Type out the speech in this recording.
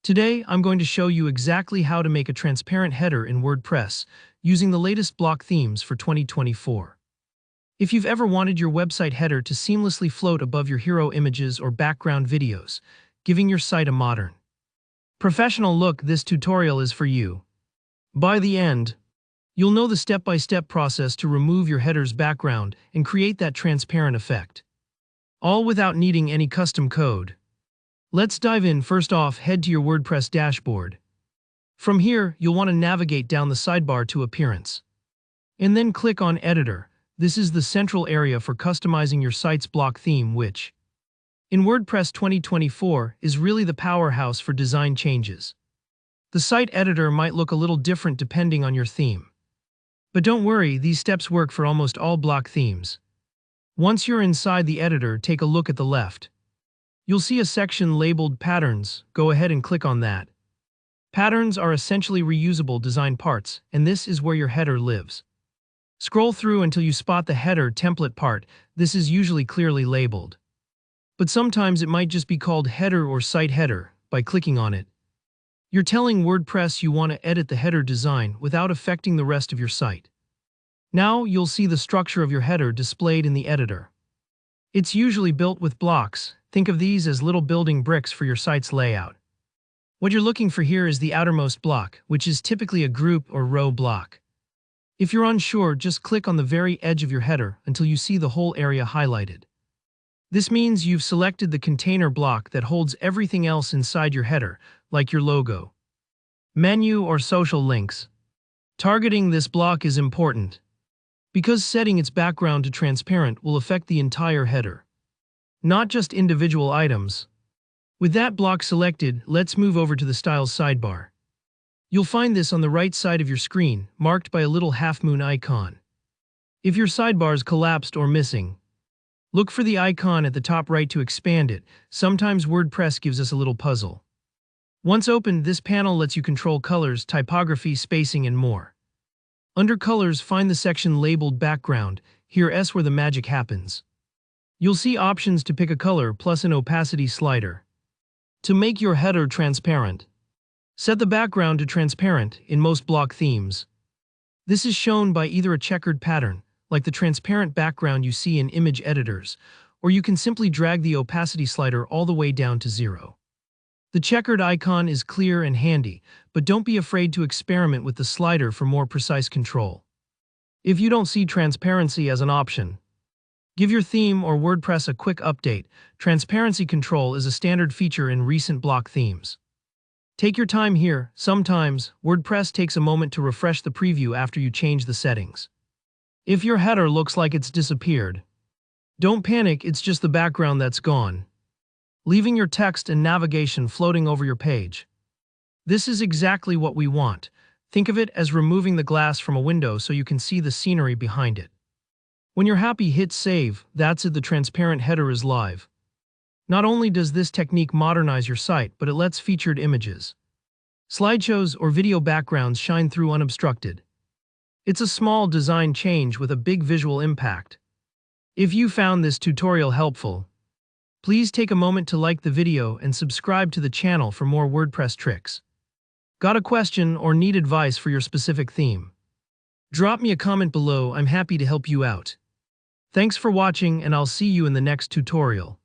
Today, I'm going to show you exactly how to make a transparent header in WordPress using the latest block themes for 2024. If you've ever wanted your website header to seamlessly float above your hero images or background videos, giving your site a modern, professional look, this tutorial is for you. By the end, you'll know the step-by-step process to remove your header's background and create that transparent effect, all without needing any custom code. Let's dive in. First off, head to your WordPress dashboard. From here, you'll want to navigate down the sidebar to Appearance, and then click on Editor. This is the central area for customizing your site's block theme, which, in WordPress 2024, is really the powerhouse for design changes. The site editor might look a little different depending on your theme, but don't worry, these steps work for almost all block themes. Once you're inside the editor, take a look at the left. You'll see a section labeled Patterns. Go ahead and click on that. Patterns are essentially reusable design parts, and this is where your header lives. Scroll through until you spot the header template part. This is usually clearly labeled, but sometimes it might just be called header or site header. By clicking on it, you're telling WordPress you want to edit the header design without affecting the rest of your site. Now you'll see the structure of your header displayed in the editor. It's usually built with blocks. Think of these as little building bricks for your site's layout. What you're looking for here is the outermost block, which is typically a group or row block. If you're unsure, just click on the very edge of your header until you see the whole area highlighted. This means you've selected the container block that holds everything else inside your header, like your logo, menu, or social links. Targeting this block is important, because setting its background to transparent will affect the entire header, not just individual items. With that block selected, let's move over to the Styles sidebar. You'll find this on the right side of your screen, marked by a little half-moon icon. If your sidebar is collapsed or missing, look for the icon at the top right to expand it. Sometimes WordPress gives us a little puzzle. Once opened, this panel lets you control colors, typography, spacing, and more. Under Colors, find the section labeled Background. Here's where the magic happens. You'll see options to pick a color plus an opacity slider. To make your header transparent, set the background to transparent in most block themes. This is shown by either a checkered pattern, like the transparent background you see in image editors, or you can simply drag the opacity slider all the way down to 0. The checkered icon is clear and handy, but don't be afraid to experiment with the slider for more precise control. If you don't see transparency as an option, give your theme or WordPress a quick update. Transparency control is a standard feature in recent block themes. Take your time here. Sometimes, WordPress takes a moment to refresh the preview after you change the settings. If your header looks like it's disappeared, don't panic, it's just the background that's gone, leaving your text and navigation floating over your page. This is exactly what we want. Think of it as removing the glass from a window so you can see the scenery behind it. When you're happy, hit Save. That's it, the transparent header is live. Not only does this technique modernize your site, but it lets featured images, slideshows, or video backgrounds shine through unobstructed. It's a small design change with a big visual impact. If you found this tutorial helpful, please take a moment to like the video and subscribe to the channel for more WordPress tricks. Got a question or need advice for your specific theme? Drop me a comment below. I'm happy to help you out. Thanks for watching, and I'll see you in the next tutorial.